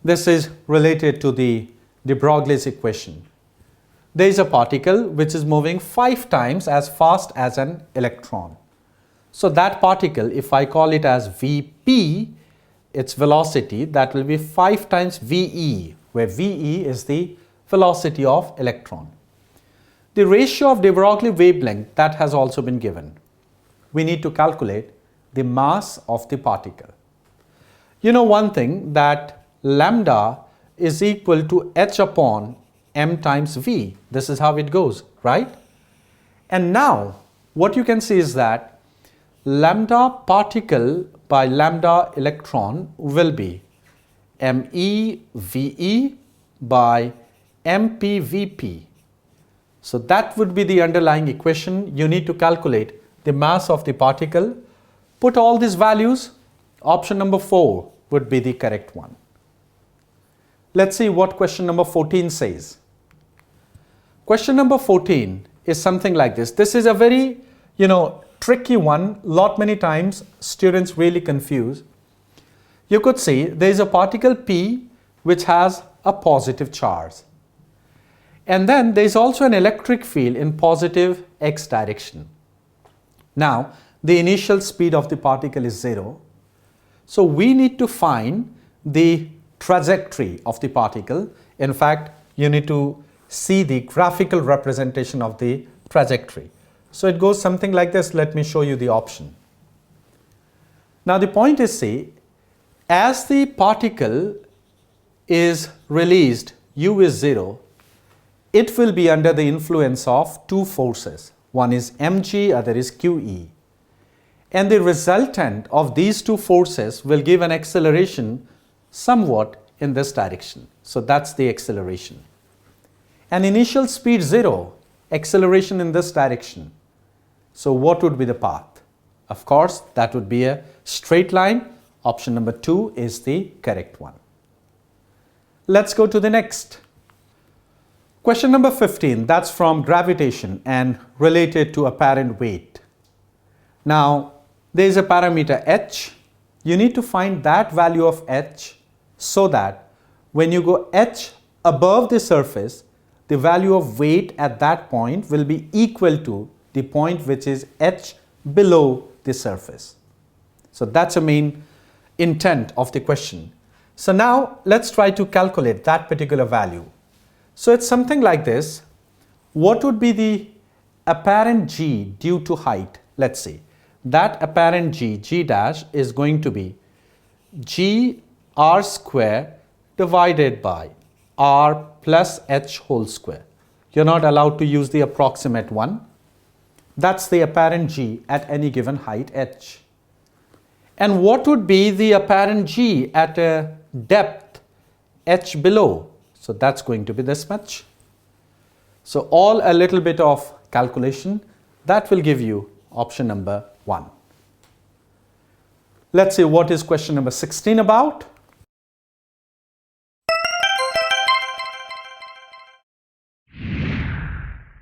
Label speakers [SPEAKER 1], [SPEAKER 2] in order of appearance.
[SPEAKER 1] This is related to the de Broglie's equation. There is a particle which is moving 5 times as fast as an electron. So that particle, if I call it as Vp, its velocity, that will be 5 times Ve, where Ve is the velocity of electron. The ratio of de Broglie wavelength, that has also been given. We need to calculate the mass of the particle. You know one thing, that lambda is equal to h upon m times v. This is how it goes, right? And now what you can see is that lambda particle by lambda electron will be MeVe by MpVp. So that would be the underlying equation. You need to calculate the mass of the particle. Put all these values. Option number 4 would be the correct one. Let's see what question number 14 says. Question number 14 is something like this. This is a very, tricky one. Many times students really confuse. You could see there is a particle P which has a positive charge. And then there is also an electric field in positive x direction. Now, the initial speed of the particle is 0. So we need to find the trajectory of the particle. In fact, you need to see the graphical representation of the trajectory. So it goes something like this. Let me show you the option. Now the point is, see, as the particle is released, u is 0, it will be under the influence of two forces. One is mg, other is qe. And the resultant of these two forces will give an acceleration somewhat in this direction. So that's the acceleration. And initial speed 0, acceleration in this direction. So what would be the path? Of course, that would be a straight line. Option number 2 is the correct one. Let's go to the next. Question number 15, that's from gravitation and related to apparent weight. Now, there is a parameter h. You need to find that value of h so that when you go h above the surface, the value of weight at that point will be equal to the point which is h below the surface. So that's the main intent of the question. So now let's try to calculate that particular value. So it's something like this. What would be the apparent g due to height? Let's see. That apparent g dash is going to be g r square divided by r plus h whole square. You're not allowed to use the approximate one. That's the apparent g at any given height h. And what would be the apparent g at a depth h below? So that's going to be this much. So all a little bit of calculation, that will give you option number 1. Let's see what is question number 16 about.